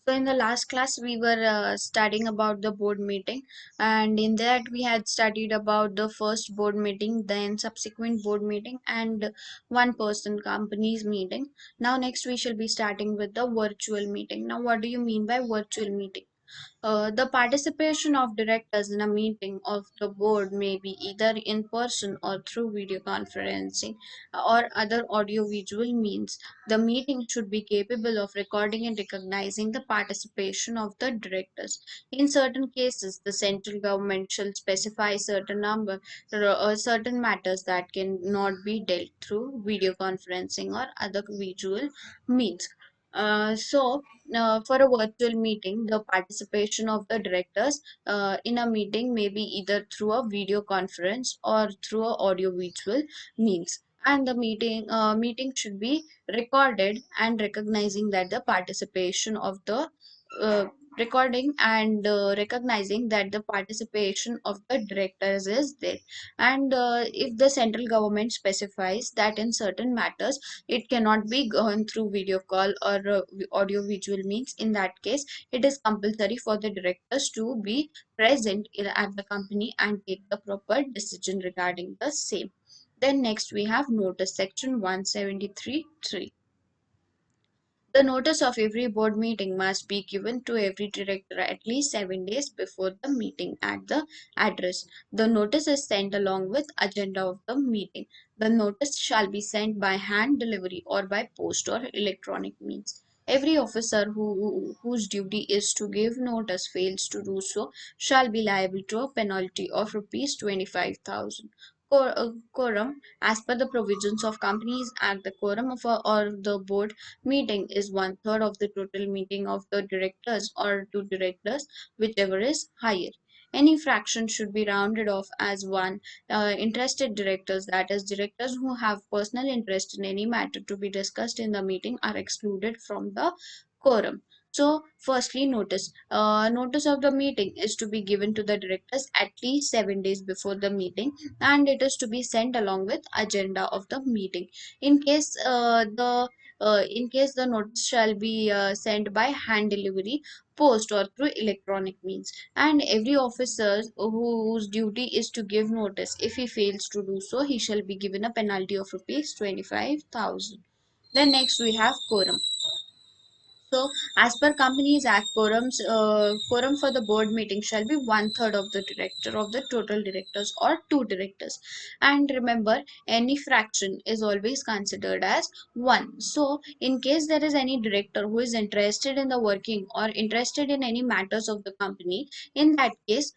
So in the last class, we were studying about the board meeting, and in that we had studied about the first board meeting, then subsequent board meeting, and one person company's meeting. Now next we shall be starting with the virtual meeting. Now what do you mean by virtual meeting? The participation of directors in a meeting of the board may be either in person or through video conferencing or other audiovisual means. The meeting should be capable of recording and recognizing the participation of the directors. In certain cases, the central government shall specify certain matters that cannot be dealt through video conferencing or other visual means. For a virtual meeting, the participation of the directors in a meeting may be either through a video conference or through a audio-visual means. And the meeting should be recorded and recognizing that the participation of the uh, recording and recognizing that the participation of the directors is there. And if the central government specifies that in certain matters it cannot be gone through video call or audio visual means, in that case it is compulsory for the directors to be present at the company and take the proper decision regarding the same. Then next we have notice, section 173(3). The notice of every board meeting must be given to every director at least 7 days before the meeting at the address. The notice is sent along with agenda of the meeting. The notice shall be sent by hand delivery or by post or electronic means. Every officer whose duty is to give notice fails to do so shall be liable to a penalty of rupees 25,000. Quorum. As per the provisions of Companies Act, the quorum of or the board meeting is one third of the total meeting of the directors or two directors, whichever is higher. Any fraction should be rounded off as one. Interested directors, that is, directors who have personal interest in any matter to be discussed in the meeting, are excluded from the quorum. So, firstly, notice. Notice of the meeting is to be given to the directors at least 7 days before the meeting, and it is to be sent along with agenda of the meeting. In case the notice shall be sent by hand delivery, post, or through electronic means, and every officer whose duty is to give notice, if he fails to do so, he shall be given a penalty of rupees 25,000. Then next we have quorum. So, as per Companies Act, quorum for the board meeting shall be one third of the director of the total directors or two directors. And remember, any fraction is always considered as one. So, in case there is any director who is interested in the working or interested in any matters of the company, in that case,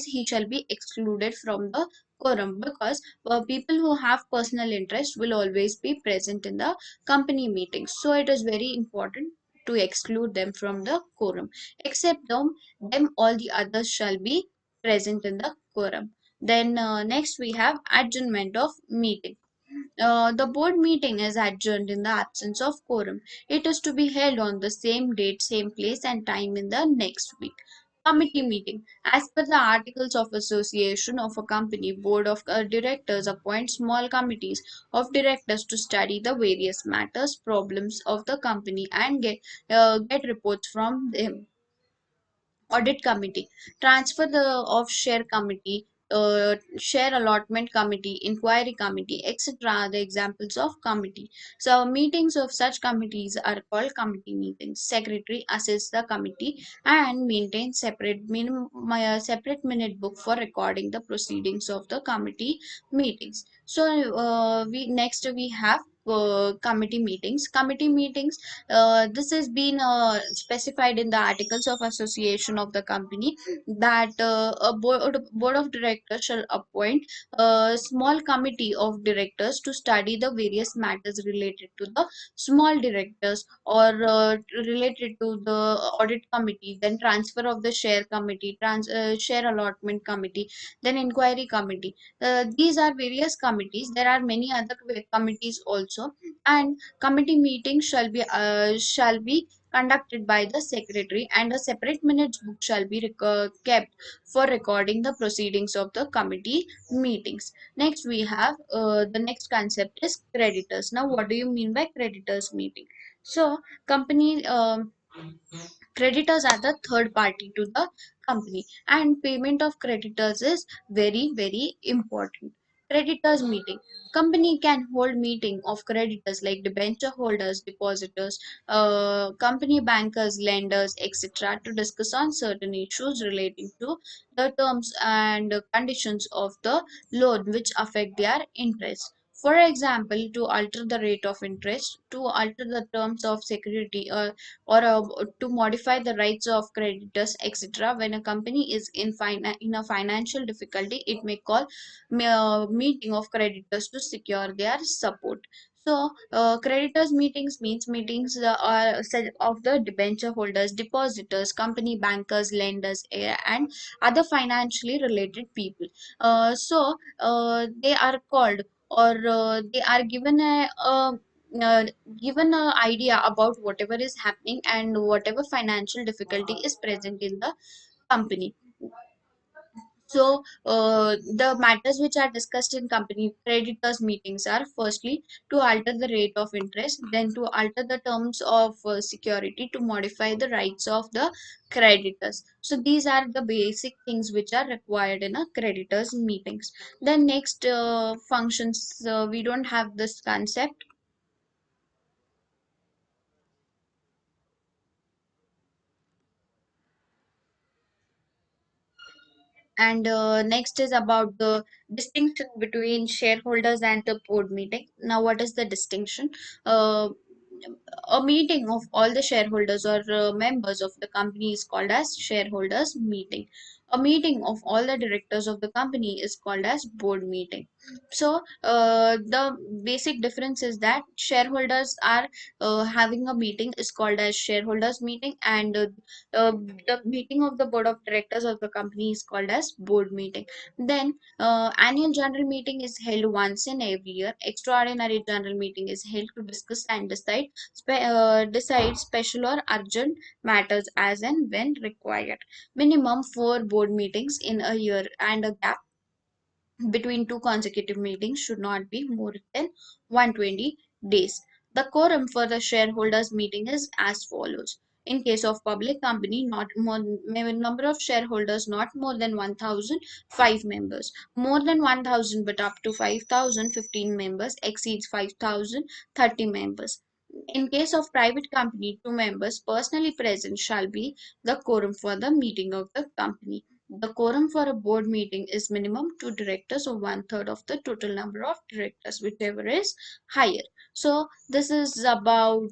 he shall be excluded from the quorum, because people who have personal interest will always be present in the company meetings. So it is very important to exclude them from the quorum. Except them all the others shall be present in the quorum. Then next we have adjournment of meeting. The board meeting is adjourned in the absence of quorum. It is to be held on the same date, same place, and time in the next week. Committee meeting. As per the Articles of Association of a company, board of directors appoints small committees of directors to study the various matters, problems of the company, and get reports from them. Audit committee, transfer the of share committee, share allotment committee, inquiry committee, etc. are the examples of committee. So meetings of such committees are called committee meetings. Secretary assists the committee and maintains separate minute book for recording the proceedings of the committee meetings. So we have committee meetings. Committee meetings, this has been specified in the articles of association of the company, that a board of directors shall appoint a small committee of directors to study the various matters related to the small directors, or related to the audit committee, then transfer of the share committee, share allotment committee, then inquiry committee. These are various committees. There are many other committees also, and committee meetings shall be conducted by the secretary, and a separate minutes book shall be kept for recording the proceedings of the committee meetings. Next we have the next concept is creditors. Now what do you mean by creditors meeting? So company Creditors are the third party to the company, and payment of creditors is very important. Creditors meeting. Company can hold meeting of creditors like debenture holders, depositors, company bankers, lenders, etc. to discuss on certain issues relating to the terms and conditions of the loan which affect their interest. For example, to alter the rate of interest, to alter the terms of security, or to modify the rights of creditors, etc. When a company is in a financial difficulty, it may call meeting of creditors to secure their support. So, creditors meetings means meetings are of the debenture holders, depositors, company bankers, lenders, and other financially related people. They are called, or they are given uh, a idea about whatever is happening and whatever financial difficulty is present in the company. So, the matters which are discussed in company creditors meetings are firstly to alter the rate of interest, then to alter the terms of security, to modify the rights of the creditors. So, these are the basic things which are required in a creditors meetings. The next functions, we don't have this concept. And next is about the distinction between shareholders and the board meeting. Now, what is the distinction? Uh, a meeting of all the shareholders or members of the company is called as shareholders meeting. A meeting of all the directors of the company is called as board meeting. So, the basic difference is that shareholders are having a meeting is called as shareholders meeting, and uh, the meeting of the board of directors of the company is called as board meeting. Then, annual general meeting is held once in every year. Extraordinary general meeting is held to discuss and decide special or urgent matters as and when required. Minimum 4 board meetings in a year, and a gap between two consecutive meetings should not be more than 120 days. The quorum for the shareholders meeting is as follows. In case of public company, not more number of shareholders not more than 1005 members. More than 1000 but up to 5000 15 members, exceeds 5000 30 members. In case of private company, 2 members personally present shall be the quorum for the meeting of the company. The quorum for a board meeting is minimum 2 directors or one-third of the total number of directors, whichever is higher. So this is about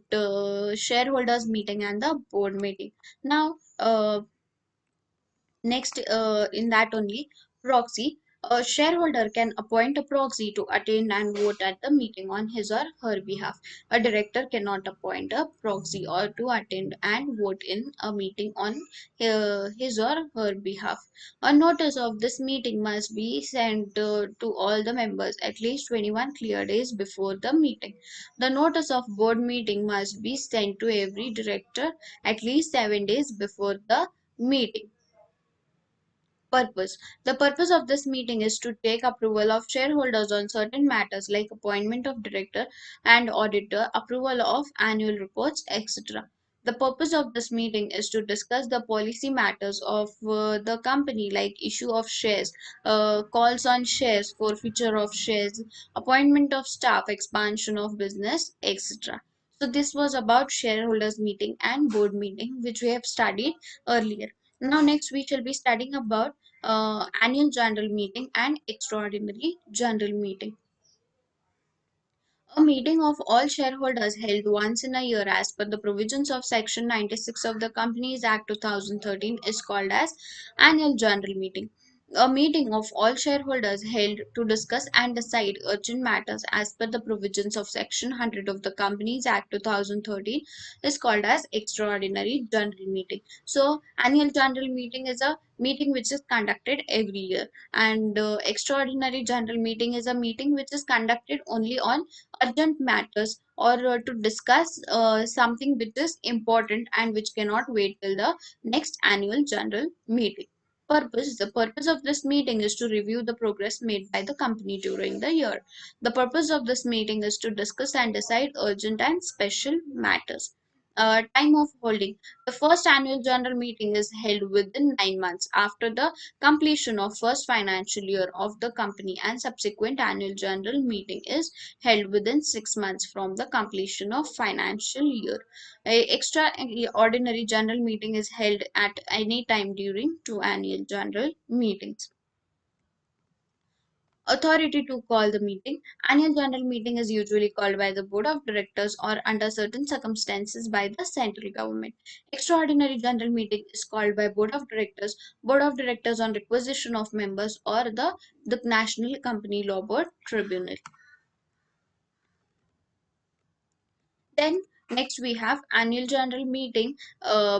shareholders meeting and the board meeting. Now, next, in that only, proxy. A shareholder can appoint a proxy to attend and vote at the meeting on his or her behalf. A director cannot appoint a proxy or to attend and vote in a meeting on his or her behalf. A notice of this meeting must be sent to all the members at least 21 clear days before the meeting. The notice of board meeting must be sent to every director at least 7 days before the meeting. Purpose. The purpose of this meeting is to take approval of shareholders on certain matters like appointment of director and auditor, approval of annual reports, etc. The purpose of this meeting is to discuss the policy matters of the company like issue of shares, calls on shares, forfeiture of shares, appointment of staff, expansion of business, etc. So this was about shareholders meeting and board meeting, which we have studied earlier. Now next we shall be studying about annual general meeting and extraordinary general meeting. A meeting of all shareholders held once in a year as per the provisions of Section 96 of the Companies Act 2013 is called as annual general meeting. A meeting of all shareholders held to discuss and decide urgent matters as per the provisions of Section 100 of the Companies Act 2013 is called as extraordinary general meeting. So, annual general meeting is a meeting which is conducted every year, and extraordinary general meeting is a meeting which is conducted only on urgent matters, or to discuss something which is important and which cannot wait till the next annual general meeting. Purpose. The purpose of this meeting is to review the progress made by the company during the year. The purpose of this meeting is to discuss and decide urgent and special matters. Time of holding. The first annual general meeting is held within 9 months after the completion of first financial year of the company, and subsequent annual general meeting is held within 6 months from the completion of financial year. A extraordinary general meeting is held at any time during two annual general meetings. Authority to call the meeting. Annual general meeting is usually called by the board of directors or under certain circumstances by the central government. Extraordinary general meeting is called by board of directors on requisition of members or the National Company Law Board Tribunal. Then next we have annual general meeting,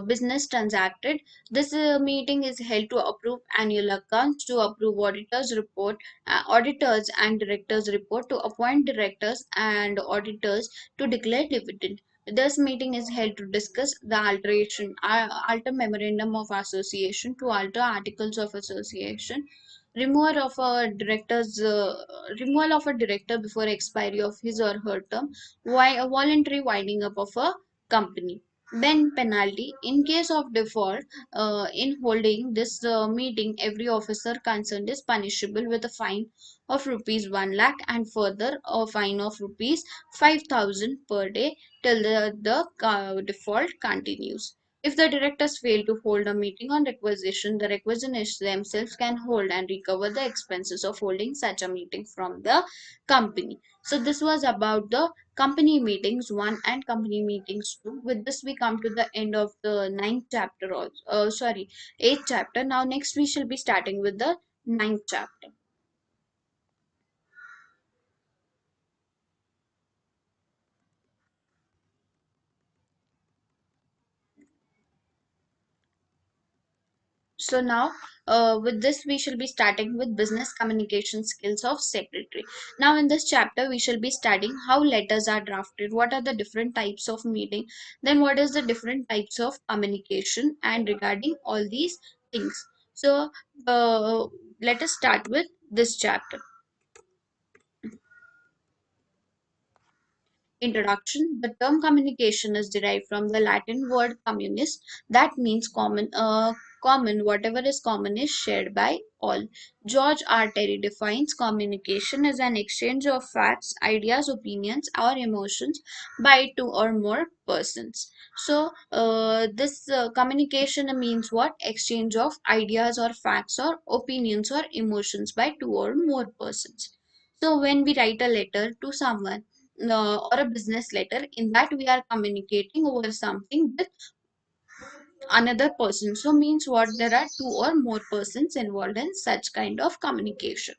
business transacted. This meeting is held to approve annual accounts, to approve auditors and directors report, to appoint directors and auditors, to declare dividend. This meeting is held to discuss the alter memorandum of association, to alter articles of association, removal of a removal of a director before expiry of his or her term, why a voluntary winding up of a company. Then penalty. In case of default in holding this meeting, every officer concerned is punishable with a fine of rupees 1 lakh and further a fine of rupees 5,000 per day till the default continues. If the directors fail to hold a meeting on requisition, the requisitionists themselves can hold and recover the expenses of holding such a meeting from the company. So this was about the company meetings 1 and company meetings 2. With this we come to the end of the ninth chapter also. Eighth chapter. Now next we shall be starting with the ninth chapter. So now, with this, we shall be starting with business communication skills of secretary. Now, in this chapter, we shall be studying how letters are drafted, what are the different types of meeting, then what is the different types of communication, and regarding all these things. So, let us start with this chapter. Introduction. The term communication is derived from the Latin word communis, that means common, whatever is common is shared by all. George R. Terry defines communication as an exchange of facts, ideas, opinions, or emotions by two or more persons. So, this communication means what? Exchange of ideas or facts or opinions or emotions by two or more persons. So, when we write a letter to someone, or a business letter, in that we are communicating over something with another person. So means what? There are two or more persons involved in such kind of communication.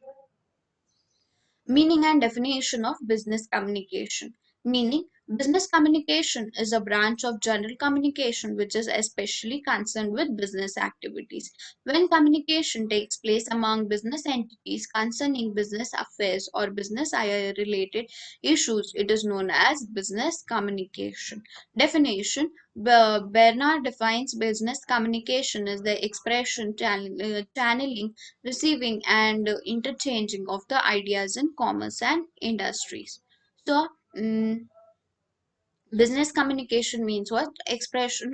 Meaning and definition of business communication. Meaning, business communication is a branch of general communication which is especially concerned with business activities. When communication takes place among business entities concerning business affairs or business related issues, it is known as business communication. Definition. Bernard defines business communication as the expression, channeling, receiving and interchanging of the ideas in commerce and industries. So, business communication means what? Expressing,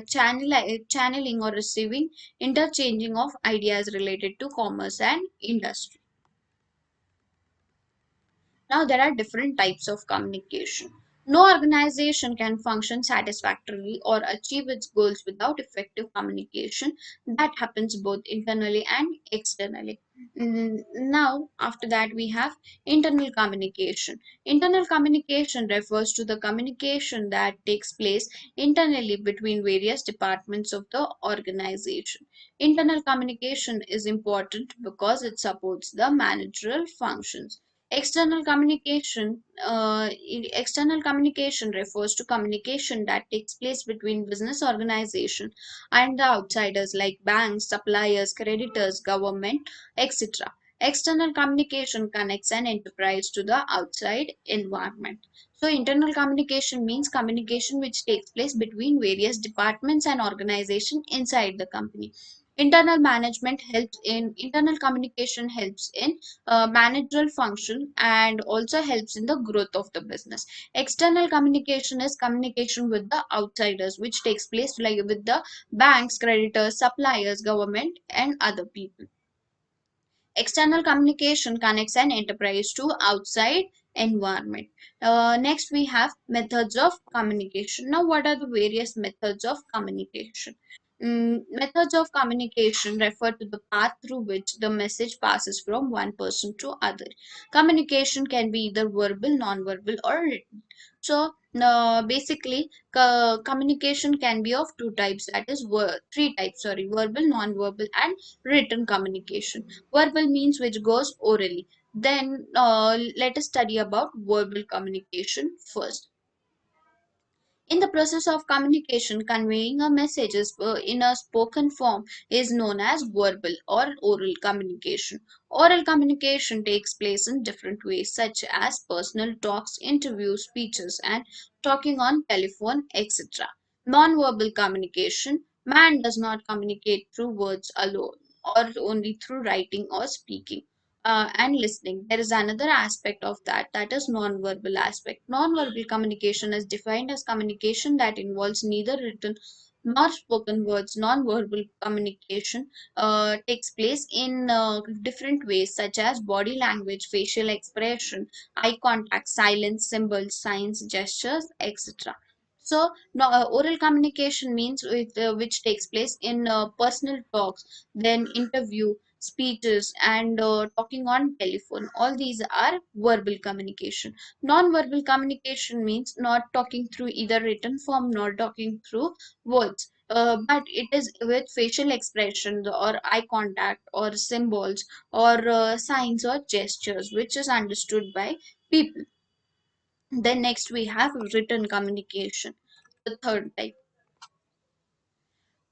channeling or receiving, interchanging of ideas related to commerce and industry. Now, there are different types of communication. No organization can function satisfactorily or achieve its goals without effective communication. That happens both internally and externally. Now, after that, we have internal communication. Internal communication refers to the communication that takes place internally between various departments of the organization. Internal communication is important because it supports the managerial functions. External communication refers to communication that takes place between business organization and the outsiders like banks, suppliers, creditors, government, etc. External communication connects an enterprise to the outside environment. So, internal communication means communication which takes place between various departments and organization inside the company. Internal communication helps in managerial function and also helps in the growth of the business. External communication is communication with the outsiders, which takes place like with the banks, creditors, suppliers, government, and other people. External communication connects an enterprise to outside environment. Next, we have methods of communication. Now, what are the various methods of communication? Methods of communication refer to the path through which the message passes from one person to other. Communication can be either verbal, non-verbal, or written. So, basically, communication can be of two types. That is, three types. Sorry, verbal, non-verbal, and written communication. Verbal means which goes orally. Then let us study about verbal communication first. In the process of communication, conveying a message in a spoken form is known as verbal or oral communication. Oral communication takes place in different ways, such as personal talks, interviews, speeches, and talking on telephone, etc. Non-verbal communication: man does not communicate through words alone or only through writing or speaking and listening. There is another aspect of that, that is non-verbal aspect. Non-verbal communication is defined as communication that involves neither written nor spoken words. Non-verbal communication takes place in different ways, such as body language, facial expression, eye contact, silence, symbols, signs, gestures, etc. So, no, oral communication means which takes place in personal talks, then interview, speeches, and talking on telephone. All these are verbal communication. Non-verbal communication means not talking through either written form nor talking through words. But it is with facial expressions or eye contact or symbols or signs or gestures, which is understood by people. Then next we have written communication, the third type.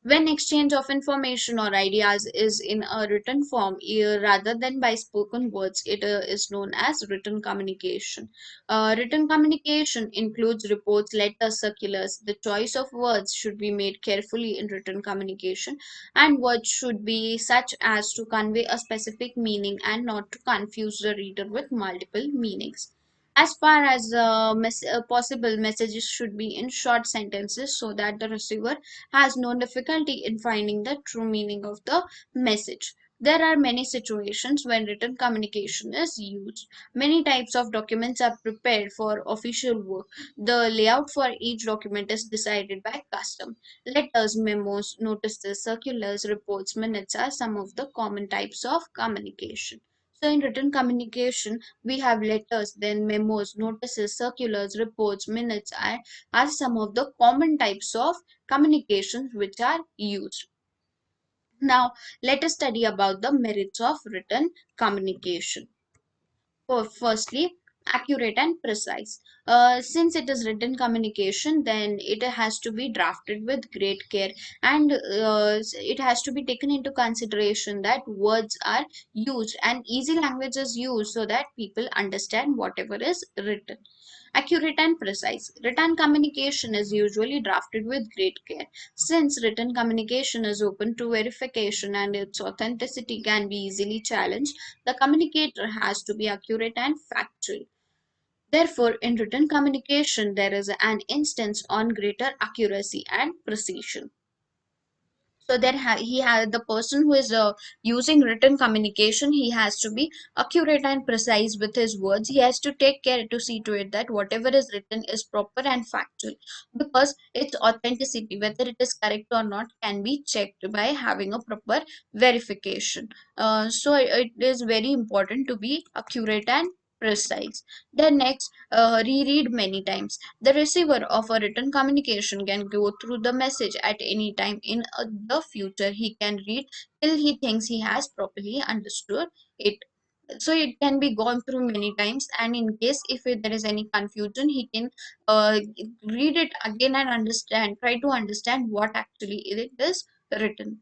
When exchange of information or ideas is in a written form rather than by spoken words, it is known as written communication. Written communication includes reports, letters, circulars. The choice of words should be made carefully in written communication, and words should be such as to convey a specific meaning and not to confuse the reader with multiple meanings. As far as possible, messages should be in short sentences so that the receiver has no difficulty in finding the true meaning of the message. There are many situations when written communication is used. Many types of documents are prepared for official work. The layout for each document is decided by custom. Letters, memos, notices, circulars, reports, minutes are some of the common types of communication. So, in written communication, we have letters, then memos, notices, circulars, reports, minutes are some of the common types of communications which are used. Now, let us study about the merits of written communication. Firstly, accurate and precise. Since it is written communication, then it has to be drafted with great care, and it has to be taken into consideration that words are used and easy language is used so that people understand whatever is written. Accurate and precise. Written communication is usually drafted with great care. Since written communication is open to verification and its authenticity can be easily challenged, the communicator has to be accurate and factual. Therefore, in written communication, there is an instance on greater accuracy and precision. So that he has the person who is using written communication, he has to be accurate and precise with his words. He has to take care to see to it that whatever is written is proper and factual, because its authenticity, whether it is correct or not, can be checked by having a proper verification. So it is very important to be accurate and precise. Then next, reread many times. The receiver of a written communication can go through the message at any time in the future. He can read till he thinks he has properly understood it. So it can be gone through many times, and in case if there is any confusion, he can uh, read it again and try to understand what actually it is written.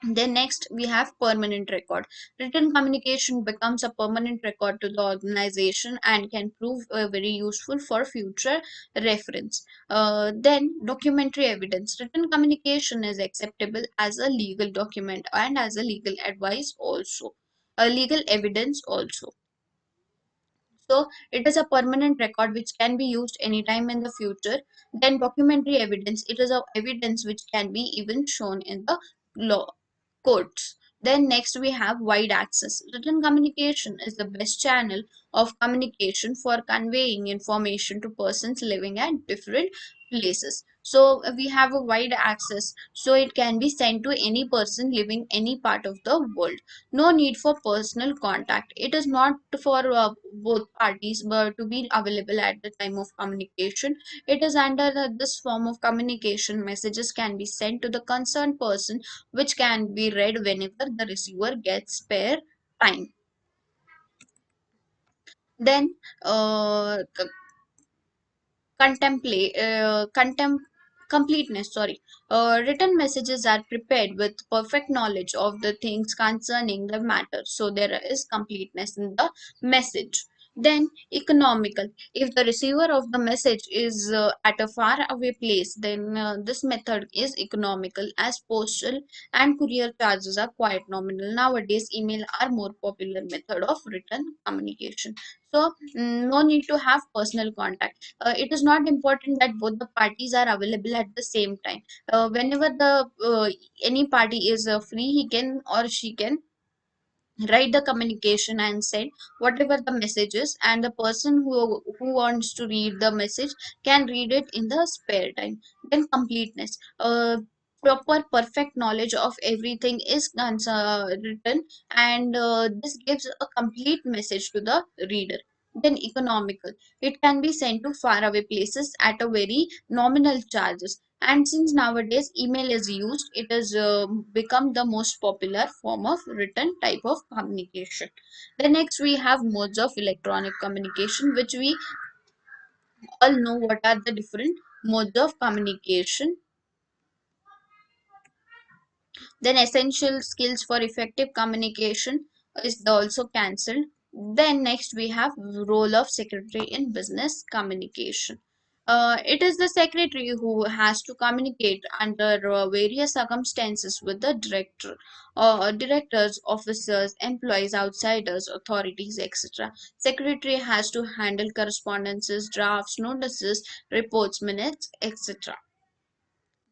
Then next we have permanent record. Written communication becomes a permanent record to the organization and can prove very useful for future reference. Then documentary evidence. Written communication is acceptable as a legal document and as a legal advice also. A legal evidence also. So it is a permanent record which can be used anytime in the future. Then documentary evidence. It is a evidence which can be even shown in the law courts. Then next we have wide access. Written communication is the best channel of communication for conveying information to persons living at different places. So we have a wide access, so it can be sent to any person living any part of the world. No need for personal contact. It is not for both parties but to be available at the time of communication. It is under this form of communication. Messages can be sent to the concerned person, which can be read whenever the receiver gets spare time. Then contemplate completeness, sorry. Written messages are prepared with perfect knowledge of the things concerning the matter, so there is completeness in the message. Then economical. If the receiver of the message is at a far away place, then this method is economical, as postal and courier charges are quite nominal. Nowadays email are more popular method of written communication. So no need to have personal contact. It is not important that both the parties are available at the same time. Whenever the any party is free, he can or she can write the communication and send whatever the message is, and the person who wants to read the message can read it in the spare time. Then completeness. Proper perfect knowledge of everything is written, and this gives a complete message to the reader. Then economical. It can be sent to faraway places at a very nominal charges, and since nowadays email is used, it has become the most popular form of written type of communication. The next we have modes of electronic communication, which we all know what are the different modes of communication. Then essential skills for effective communication is also cancelled. Then next we have role of secretary in business communication. It is the secretary who has to communicate under various circumstances with the director, directors, officers, employees, outsiders, authorities, etc. Secretary has to handle correspondences, drafts, notices, reports, minutes, etc.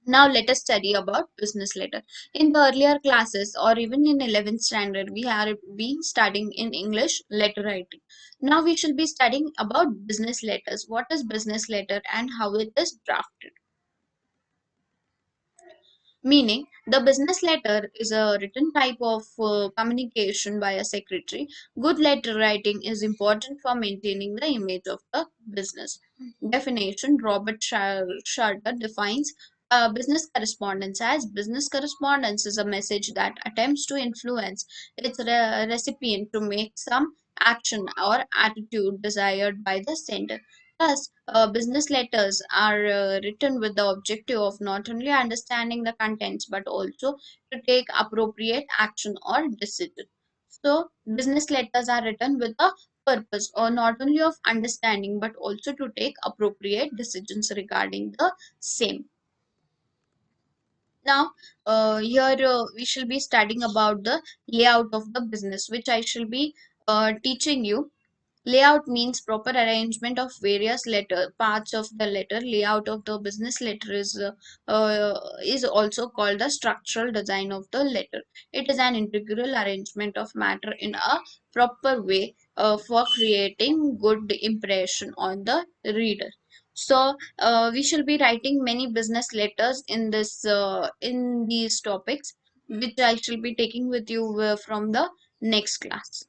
Now let us study about business letter. In the earlier classes or even in 11th standard, we have been studying in English letter writing. Now we shall be studying about business letters. What is business letter and how it is drafted? Meaning, the business letter is a written type of communication by a secretary. Good letter writing is important for maintaining the image of the business. Definition. Robert Sharter defines business correspondence as: business correspondence is a message that attempts to influence its recipient to make some action or attitude desired by the sender. Thus, business letters are written with the objective of not only understanding the contents but also to take appropriate action or decision. So, business letters are written with the purpose or not only of understanding but also to take appropriate decisions regarding the same. Now, here we shall be studying about the layout of the business, which I shall be teaching you. Layout means proper arrangement of various letter parts of the letter. Layout of the business letter is also called the structural design of the letter. It is an integral arrangement of matter in a proper way for creating good impression on the reader. So we shall be writing many business letters in these topics, which I shall be taking with you from the next class.